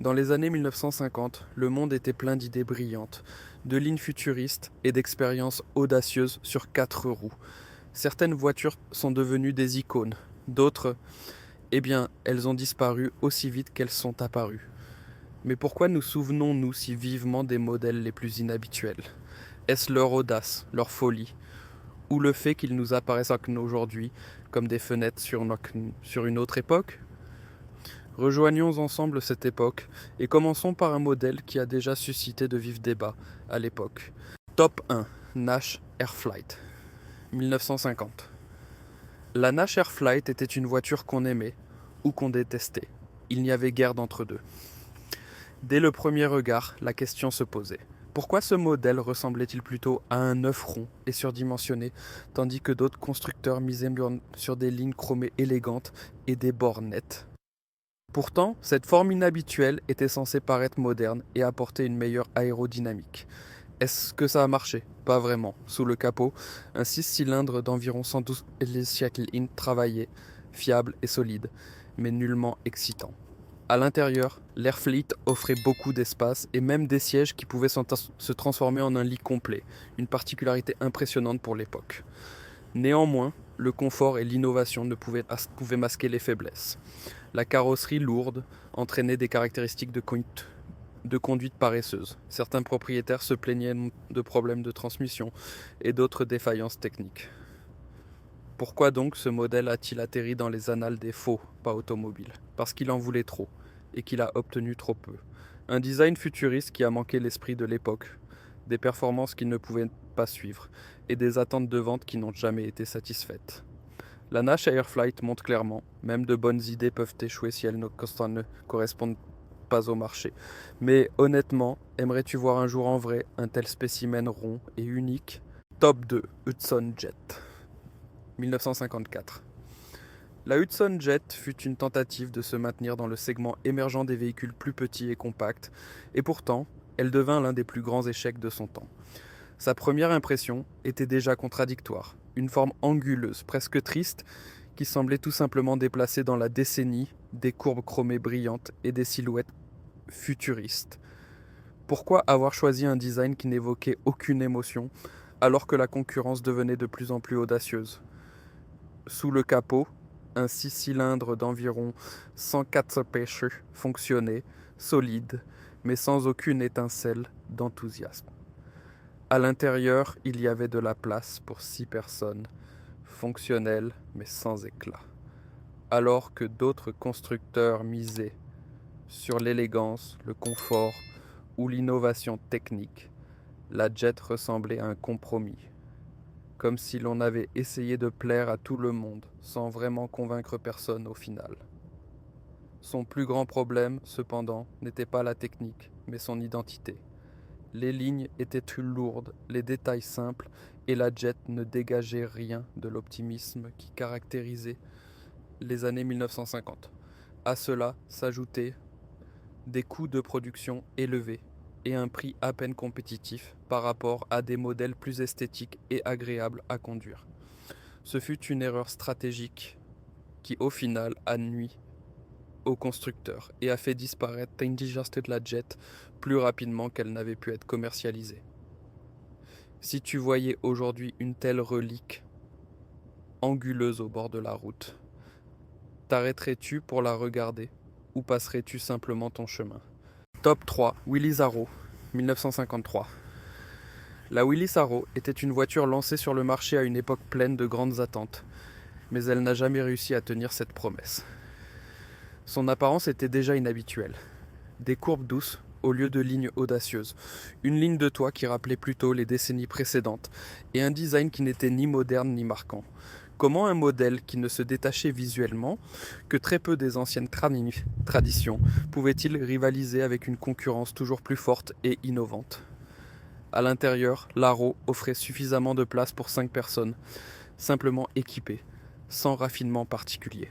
Dans les années 1950, le monde était plein d'idées brillantes, de lignes futuristes et d'expériences audacieuses sur 4 roues. Certaines voitures sont devenues des icônes, d'autres, eh bien, elles ont disparu aussi vite qu'elles sont apparues. Mais pourquoi nous souvenons-nous si vivement des modèles les plus inhabituels? Est-ce leur audace, leur folie, ou le fait qu'ils nous apparaissent aujourd'hui comme des fenêtres sur une autre époque? Rejoignons ensemble cette époque et commençons par un modèle qui a déjà suscité de vifs débats à l'époque. Top 1. Nash Airflight 1950. La Nash Airflight était une voiture qu'on aimait ou qu'on détestait. Il n'y avait guère d'entre-deux. Dès le premier regard, la question se posait. Pourquoi ce modèle ressemblait-il plutôt à un œuf rond et surdimensionné, tandis que d'autres constructeurs misaient sur des lignes chromées élégantes et des bords nets? Pourtant, cette forme inhabituelle était censée paraître moderne et apporter une meilleure aérodynamique. Est-ce que ça a marché? Pas vraiment. Sous le capot, un 6 cylindres d'environ 112 siècle travaillait, fiable et solide, mais nullement excitant. À l'intérieur, l'Airfleet offrait beaucoup d'espace et même des sièges qui pouvaient se transformer en un lit complet, une particularité impressionnante pour l'époque. Néanmoins, le confort et l'innovation ne pouvaient masquer les faiblesses. La carrosserie lourde entraînait des caractéristiques de conduite paresseuse. Certains propriétaires se plaignaient de problèmes de transmission et d'autres défaillances techniques. Pourquoi donc ce modèle a-t-il atterri dans les annales des faux pas automobiles? Parce qu'il en voulait trop et qu'il a obtenu trop peu. Un design futuriste qui a manqué l'esprit de l'époque, des performances qu'il ne pouvait pas suivre et des attentes de vente qui n'ont jamais été satisfaites. La Nash Airflight montre clairement, même de bonnes idées peuvent échouer si elles ne correspondent pas au marché. Mais honnêtement, aimerais-tu voir un jour en vrai un tel spécimen rond et unique? Top 2, Hudson Jet 1954. La Hudson Jet fut une tentative de se maintenir dans le segment émergent des véhicules plus petits et compacts, et pourtant, elle devint l'un des plus grands échecs de son temps. Sa première impression était déjà contradictoire, une forme anguleuse, presque triste, qui semblait tout simplement déplacer dans la décennie des courbes chromées brillantes et des silhouettes futuristes. Pourquoi avoir choisi un design qui n'évoquait aucune émotion, alors que la concurrence devenait de plus en plus audacieuse? Sous le capot, un 6 cylindres d'environ 104 pêches fonctionnait, solide, mais sans aucune étincelle d'enthousiasme. À l'intérieur, il y avait de la place pour 6 personnes, fonctionnelles mais sans éclat. Alors que d'autres constructeurs misaient sur l'élégance, le confort ou l'innovation technique, la Jet ressemblait à un compromis, comme si l'on avait essayé de plaire à tout le monde sans vraiment convaincre personne au final. Son plus grand problème, cependant, n'était pas la technique, mais son identité. Les lignes étaient plus lourdes, les détails simples, et la Jet ne dégageait rien de l'optimisme qui caractérisait les années 1950. À cela s'ajoutaient des coûts de production élevés et un prix à peine compétitif par rapport à des modèles plus esthétiques et agréables à conduire. Ce fut une erreur stratégique qui, au final, a nui au constructeur et a fait disparaître Indigested la Jet plus rapidement qu'elle n'avait pu être commercialisée. Si tu voyais aujourd'hui une telle relique anguleuse au bord de la route, t'arrêterais-tu pour la regarder ou passerais-tu simplement ton chemin? Top 3, Willys Arrow, 1953. La Willys Arrow était une voiture lancée sur le marché à une époque pleine de grandes attentes, mais elle n'a jamais réussi à tenir cette promesse. Son apparence était déjà inhabituelle. Des courbes douces au lieu de lignes audacieuses, une ligne de toit qui rappelait plutôt les décennies précédentes, et un design qui n'était ni moderne ni marquant. Comment un modèle qui ne se détachait visuellement que très peu des anciennes traditions pouvait-il rivaliser avec une concurrence toujours plus forte et innovante? À l'intérieur, l'Arrow offrait suffisamment de place pour 5 personnes, simplement équipées, sans raffinement particulier.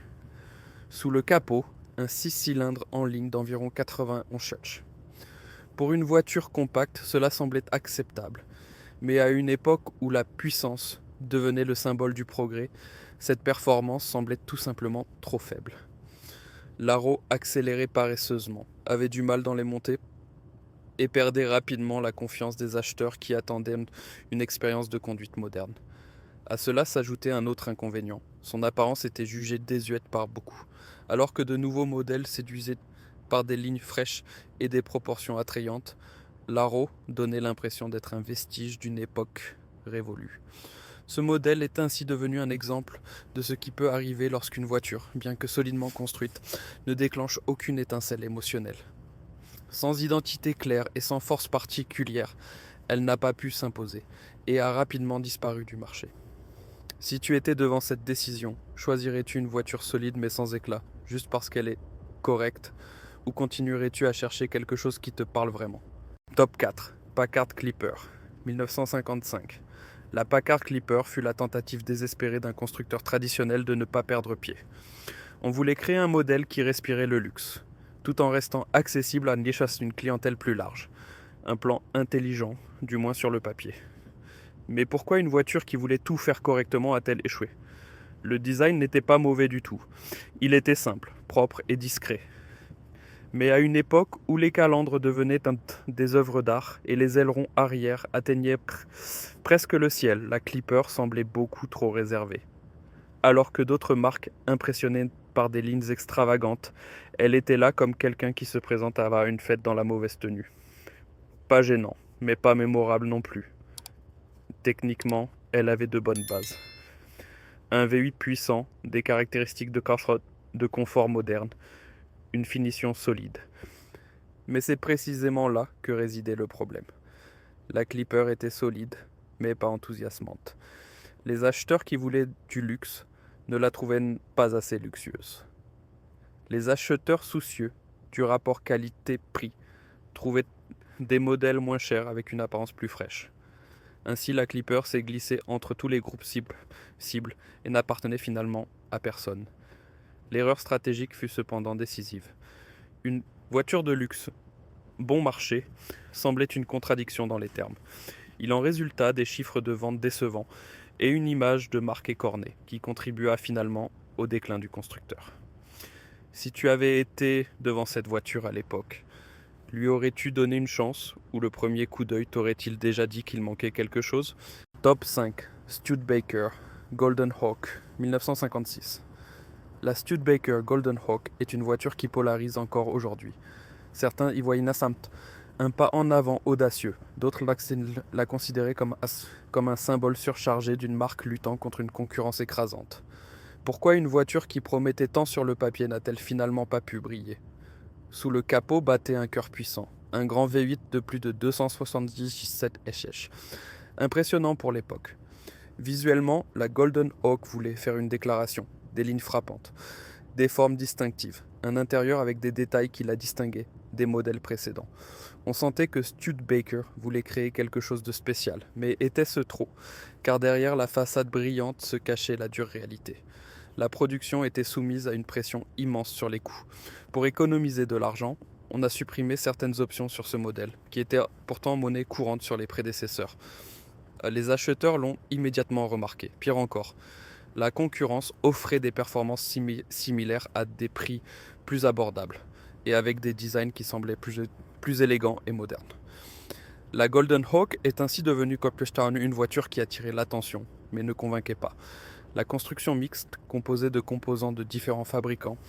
Sous le capot, un 6 cylindres en ligne d'environ 91 chevaux. Pour une voiture compacte, cela semblait acceptable, mais à une époque où la puissance devenait le symbole du progrès, cette performance semblait tout simplement trop faible. L'Arrow accélérait paresseusement, avait du mal dans les montées et perdait rapidement la confiance des acheteurs qui attendaient une expérience de conduite moderne. À cela s'ajoutait un autre inconvénient. Son apparence était jugée désuète par beaucoup, alors que de nouveaux modèles séduisaient par des lignes fraîches et des proportions attrayantes. L'Arrow donnait l'impression d'être un vestige d'une époque révolue. Ce modèle est ainsi devenu un exemple de ce qui peut arriver lorsqu'une voiture, bien que solidement construite, ne déclenche aucune étincelle émotionnelle. Sans identité claire et sans force particulière, elle n'a pas pu s'imposer et a rapidement disparu du marché. Si tu étais devant cette décision, choisirais-tu une voiture solide mais sans éclat, juste parce qu'elle est correcte, ou continuerais-tu à chercher quelque chose qui te parle vraiment? Top 4. Packard Clipper, 1955. La Packard Clipper fut la tentative désespérée d'un constructeur traditionnel de ne pas perdre pied. On voulait créer un modèle qui respirait le luxe, tout en restant accessible à une clientèle plus large. Un plan intelligent, du moins sur le papier. Mais pourquoi une voiture qui voulait tout faire correctement a-t-elle échoué? Le design n'était pas mauvais du tout. Il était simple, propre et discret. Mais à une époque où les calandres devenaient des œuvres d'art et les ailerons arrière atteignaient presque le ciel, la Clipper semblait beaucoup trop réservée. Alors que d'autres marques impressionnaient par des lignes extravagantes, elle était là comme quelqu'un qui se présente à une fête dans la mauvaise tenue. Pas gênant, mais pas mémorable non plus. Techniquement, elle avait de bonnes bases. Un V8 puissant, des caractéristiques de confort moderne, une finition solide. Mais c'est précisément là que résidait le problème. La Clipper était solide, mais pas enthousiasmante. Les acheteurs qui voulaient du luxe ne la trouvaient pas assez luxueuse. Les acheteurs soucieux du rapport qualité-prix trouvaient des modèles moins chers avec une apparence plus fraîche. Ainsi, la Clipper s'est glissée entre tous les groupes cibles et n'appartenait finalement à personne. L'erreur stratégique fut cependant décisive. Une voiture de luxe, bon marché, semblait une contradiction dans les termes. Il en résulta des chiffres de vente décevants et une image de marque écornée qui contribua finalement au déclin du constructeur. Si tu avais été devant cette voiture à l'époque, lui aurais-tu donné une chance ou le premier coup d'œil t'aurait-il déjà dit qu'il manquait quelque chose? Top 5. Studebaker Golden Hawk 1956. La Studebaker Golden Hawk est une voiture qui polarise encore aujourd'hui. Certains y voient un pas en avant audacieux, d'autres la considéraient comme un symbole surchargé d'une marque luttant contre une concurrence écrasante. Pourquoi une voiture qui promettait tant sur le papier n'a-t-elle finalement pas pu briller? Sous le capot battait un cœur puissant, un grand V8 de plus de 277 hh. Impressionnant pour l'époque. Visuellement, la Golden Hawk voulait faire une déclaration, des lignes frappantes, des formes distinctives, un intérieur avec des détails qui la distinguaient des modèles précédents. On sentait que Studebaker voulait créer quelque chose de spécial, mais était-ce trop? Car derrière la façade brillante se cachait la dure réalité. La production était soumise à une pression immense sur les coûts. Pour économiser de l'argent, on a supprimé certaines options sur ce modèle, qui était pourtant monnaie courante sur les prédécesseurs. Les acheteurs l'ont immédiatement remarqué. Pire encore, la concurrence offrait des performances similaires à des prix plus abordables, et avec des designs qui semblaient plus élégants et modernes. La Golden Hawk est ainsi devenue une voiture qui attirait l'attention, mais ne convainquait pas. La construction mixte, composée de composants de différents fabricants,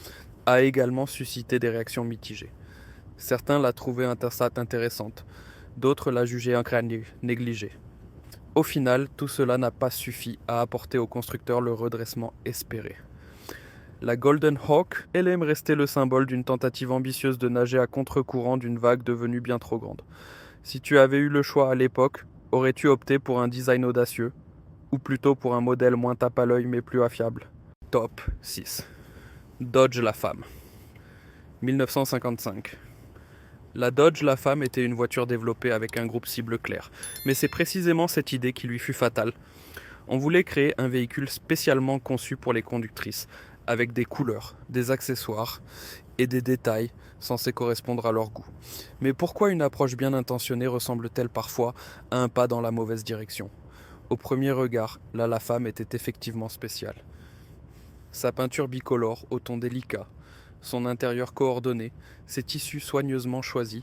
a également suscité des réactions mitigées. Certains la trouvaient intéressante, d'autres la jugeaient négligée. Au final, tout cela n'a pas suffi à apporter au constructeur le redressement espéré. La Golden Hawk, elle aime rester le symbole d'une tentative ambitieuse de nager à contre-courant d'une vague devenue bien trop grande. Si tu avais eu le choix à l'époque, aurais-tu opté pour un design audacieux, ou plutôt pour un modèle moins tape à l'œil mais plus affable? Top 6. Dodge La Femme, 1955. La Dodge La Femme était une voiture développée avec un groupe cible clair, mais c'est précisément cette idée qui lui fut fatale. On voulait créer un véhicule spécialement conçu pour les conductrices, avec des couleurs, des accessoires et des détails censés correspondre à leur goût. Mais pourquoi une approche bien intentionnée ressemble-t-elle parfois à un pas dans la mauvaise direction? Au premier regard, La Femme était effectivement spéciale. Sa peinture bicolore, au ton délicat, son intérieur coordonné, ses tissus soigneusement choisis,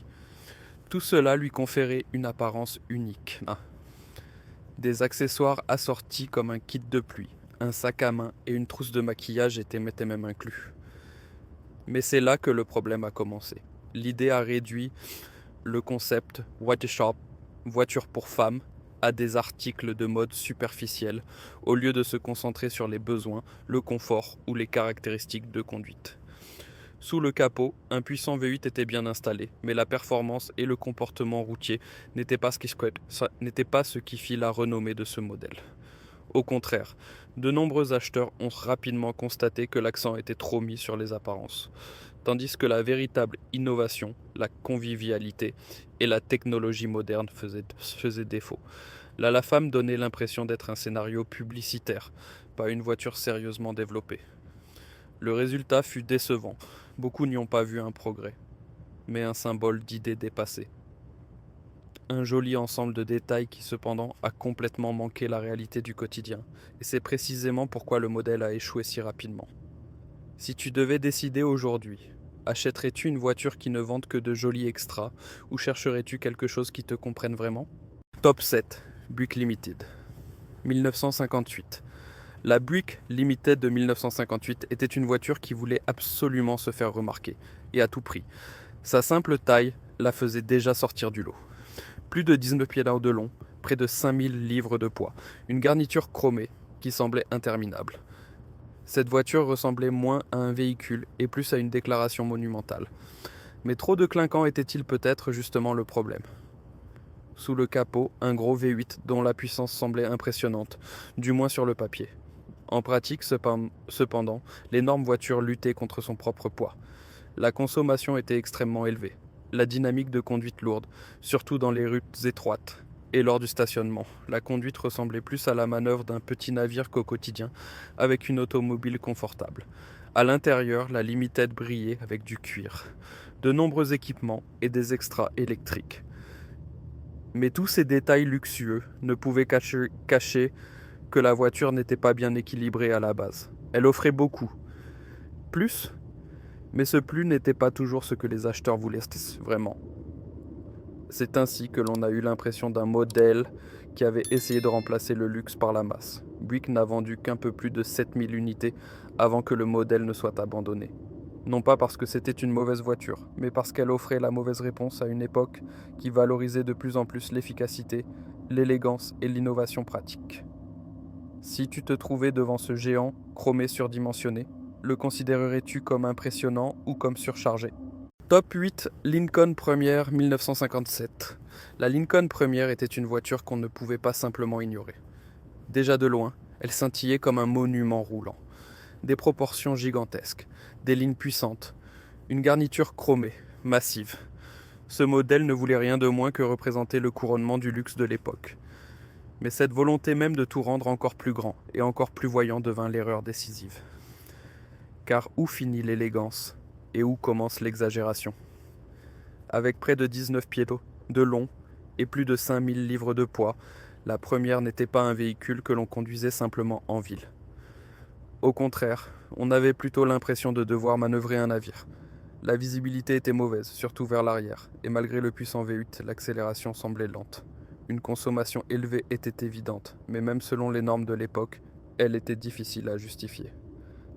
tout cela lui conférait une apparence unique. Des accessoires assortis comme un kit de pluie, un sac à main et une trousse de maquillage étaient même inclus. Mais c'est là que le problème a commencé. L'idée a réduit le concept White Shop, voiture pour femmes, à des articles de mode superficiels, au lieu de se concentrer sur les besoins, le confort ou les caractéristiques de conduite. Sous le capot, un puissant V8 était bien installé, mais la performance et le comportement routier n'étaient pas ce qui fit la renommée de ce modèle. Au contraire, de nombreux acheteurs ont rapidement constaté que l'accent était trop mis sur les apparences, tandis que la véritable innovation, la convivialité et la technologie moderne faisaient défaut. La femme donnait l'impression d'être un scénario publicitaire, pas une voiture sérieusement développée. Le résultat fut décevant. Beaucoup n'y ont pas vu un progrès, mais un symbole d'idées dépassées. Un joli ensemble de détails qui cependant a complètement manqué la réalité du quotidien, et c'est précisément pourquoi le modèle a échoué si rapidement. Si tu devais décider aujourd'hui, achèterais-tu une voiture qui ne vende que de jolis extras, ou chercherais-tu quelque chose qui te comprenne vraiment ? Top 7, Buick Limited. 1958. La Buick Limited de 1958 était une voiture qui voulait absolument se faire remarquer, et à tout prix. Sa simple taille la faisait déjà sortir du lot. Plus de 19 pieds de long, près de 5000 livres de poids, une garniture chromée qui semblait interminable. Cette voiture ressemblait moins à un véhicule et plus à une déclaration monumentale. Mais trop de clinquants était-il peut-être justement le problème ? Sous le capot, un gros V8 dont la puissance semblait impressionnante, du moins sur le papier. En pratique, cependant, l'énorme voiture luttait contre son propre poids. La consommation était extrêmement élevée, la dynamique de conduite lourde, surtout dans les routes étroites, et lors du stationnement. La conduite ressemblait plus à la manœuvre d'un petit navire qu'au quotidien, avec une automobile confortable. À l'intérieur, la Limited brillait avec du cuir, de nombreux équipements et des extras électriques. Mais tous ces détails luxueux ne pouvaient cacher que la voiture n'était pas bien équilibrée à la base. Elle offrait beaucoup. Plus, mais ce plus n'était pas toujours ce que les acheteurs voulaient vraiment. C'est ainsi que l'on a eu l'impression d'un modèle qui avait essayé de remplacer le luxe par la masse. Buick n'a vendu qu'un peu plus de 7000 unités avant que le modèle ne soit abandonné. Non pas parce que c'était une mauvaise voiture, mais parce qu'elle offrait la mauvaise réponse à une époque qui valorisait de plus en plus l'efficacité, l'élégance et l'innovation pratique. Si tu te trouvais devant ce géant, chromé surdimensionné, le considérerais-tu comme impressionnant ou comme surchargé ? Top 8, Lincoln Première 1957. La Lincoln Première était une voiture qu'on ne pouvait pas simplement ignorer. Déjà de loin, elle scintillait comme un monument roulant. Des proportions gigantesques, des lignes puissantes, une garniture chromée, massive. Ce modèle ne voulait rien de moins que représenter le couronnement du luxe de l'époque. Mais cette volonté même de tout rendre encore plus grand et encore plus voyant devint l'erreur décisive. Car où finit l'élégance et où commence l'exagération ? Avec près de 19 pieds de long et plus de 5000 livres de poids, la première n'était pas un véhicule que l'on conduisait simplement en ville. Au contraire, on avait plutôt l'impression de devoir manœuvrer un navire. La visibilité était mauvaise, surtout vers l'arrière, et malgré le puissant V8, l'accélération semblait lente. Une consommation élevée était évidente, mais même selon les normes de l'époque, elle était difficile à justifier.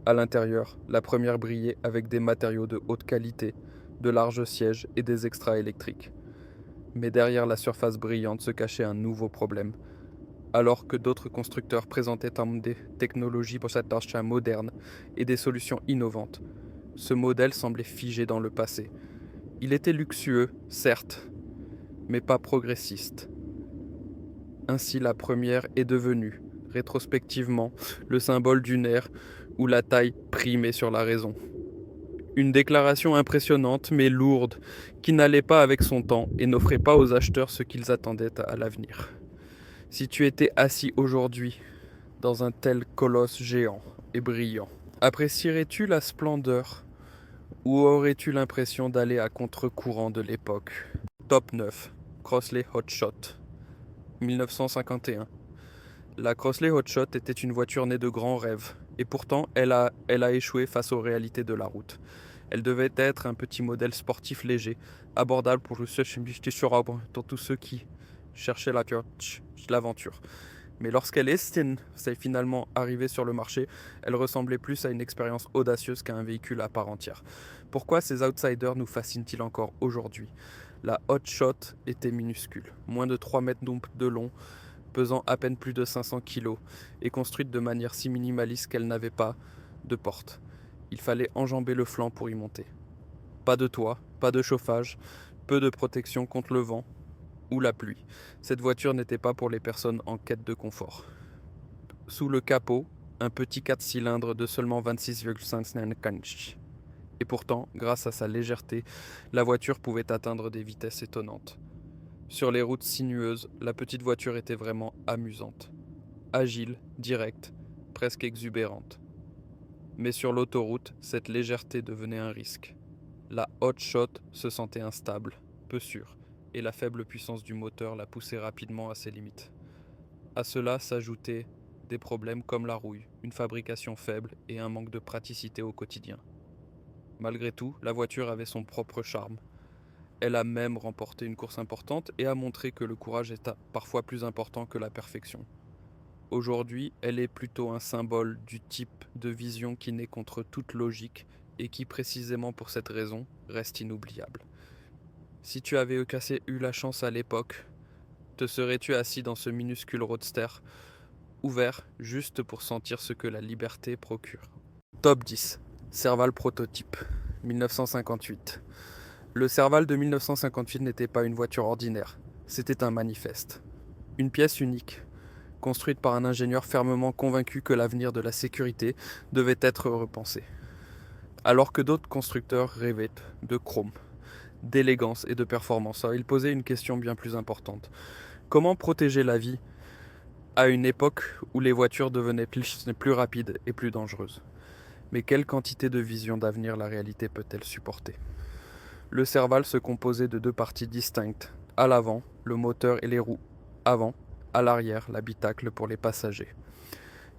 À l'intérieur, la première brillait avec des matériaux de haute qualité, de larges sièges et des extras électriques. Mais derrière la surface brillante se cachait un nouveau problème. Alors que d'autres constructeurs présentaient des technologies pour cet achat moderne et des solutions innovantes, ce modèle semblait figé dans le passé. Il était luxueux, certes, mais pas progressiste. Ainsi, la première est devenue, rétrospectivement, le symbole d'une ère où la taille primait sur la raison. Une déclaration impressionnante mais lourde, qui n'allait pas avec son temps et n'offrait pas aux acheteurs ce qu'ils attendaient à l'avenir. Si tu étais assis aujourd'hui dans un tel colosse géant et brillant, apprécierais-tu la splendeur ou aurais-tu l'impression d'aller à contre-courant de l'époque ? Top 9, Crossley Hotshot, 1951. La Crossley Hotshot était une voiture née de grands rêves, et pourtant elle a échoué face aux réalités de la route. Elle devait être un petit modèle sportif léger, abordable pour tous ceux qui cherchaient l'aventure. Mais lorsqu'elle s'est finalement arrivée sur le marché, elle ressemblait plus à une expérience audacieuse qu'à un véhicule à part entière. Pourquoi ces outsiders nous fascinent-ils encore aujourd'hui? La Hot Shot était minuscule, moins de 3 mètres de long, pesant à peine plus de 500 kg, et construite de manière si minimaliste qu'elle n'avait pas de porte. Il fallait enjamber le flanc pour y monter. Pas de toit, pas de chauffage, peu de protection contre le vent ou la pluie. Cette voiture n'était pas pour les personnes en quête de confort. Sous le capot, un petit 4 cylindres de seulement 26,5 kg. Et pourtant, grâce à sa légèreté, la voiture pouvait atteindre des vitesses étonnantes. Sur les routes sinueuses, la petite voiture était vraiment amusante. Agile, directe, presque exubérante. Mais sur l'autoroute, cette légèreté devenait un risque. La Hot Shot se sentait instable, peu sûre, et la faible puissance du moteur la poussait rapidement à ses limites. À cela s'ajoutaient des problèmes comme la rouille, une fabrication faible et un manque de praticité au quotidien. Malgré tout, la voiture avait son propre charme. Elle a même remporté une course importante et a montré que le courage est parfois plus important que la perfection. Aujourd'hui, elle est plutôt un symbole du type de vision qui naît contre toute logique et qui, précisément pour cette raison, reste inoubliable. Si tu avais eu la chance à l'époque, te serais-tu assis dans ce minuscule roadster, ouvert juste pour sentir ce que la liberté procure? Top 10. Serval prototype, 1958. Le Serval de 1958 n'était pas une voiture ordinaire, c'était un manifeste. Une pièce unique, construite par un ingénieur fermement convaincu que l'avenir de la sécurité devait être repensé. Alors que d'autres constructeurs rêvaient de chrome, d'élégance et de performance, il posait une question bien plus importante. Comment protéger la vie à une époque où les voitures devenaient plus rapides et plus dangereuses? Mais quelle quantité de vision d'avenir la réalité peut-elle supporter? Le Serval se composait de deux parties distinctes. À l'avant, le moteur et les roues avant, à l'arrière, l'habitacle pour les passagers.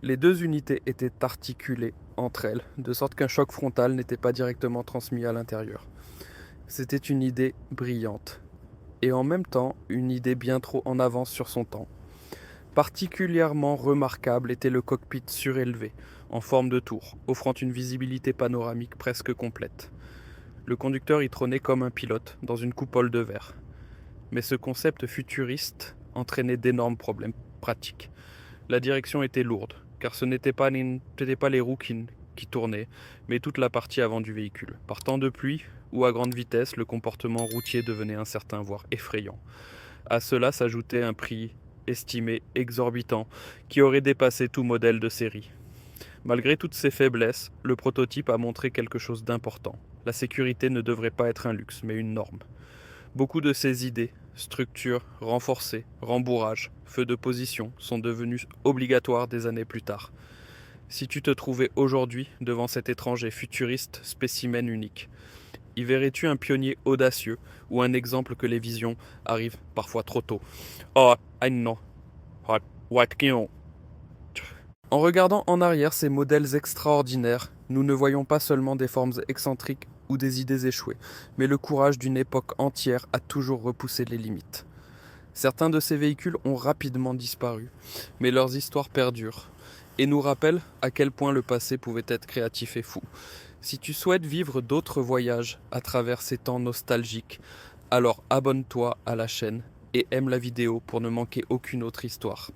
Les deux unités étaient articulées entre elles, de sorte qu'un choc frontal n'était pas directement transmis à l'intérieur. C'était une idée brillante, et en même temps une idée bien trop en avance sur son temps. Particulièrement remarquable était le cockpit surélevé, en forme de tour, offrant une visibilité panoramique presque complète. Le conducteur y trônait comme un pilote, dans une coupole de verre. Mais ce concept futuriste entraînait d'énormes problèmes pratiques. La direction était lourde, car ce n'étaient pas les roues qui tournaient, mais toute la partie avant du véhicule. Par temps de pluie ou à grande vitesse, le comportement routier devenait incertain, voire effrayant. À cela s'ajoutait un prix estimé exorbitant, qui aurait dépassé tout modèle de série. Malgré toutes ces faiblesses, le prototype a montré quelque chose d'important. La sécurité ne devrait pas être un luxe, mais une norme. Beaucoup de ces idées, structures renforcées, rembourrages, feux de position, sont devenus obligatoires des années plus tard. Si tu te trouvais aujourd'hui devant cet étrange et futuriste spécimen unique, y verrais-tu un pionnier audacieux ou un exemple que les visions arrivent parfois trop tôt? Oh, I know. What can En regardant en arrière ces modèles extraordinaires, nous ne voyons pas seulement des formes excentriques ou des idées échouées, mais le courage d'une époque entière a toujours repoussé les limites. Certains de ces véhicules ont rapidement disparu, mais leurs histoires perdurent et nous rappellent à quel point le passé pouvait être créatif et fou. Si tu souhaites vivre d'autres voyages à travers ces temps nostalgiques, alors abonne-toi à la chaîne et aime la vidéo pour ne manquer aucune autre histoire.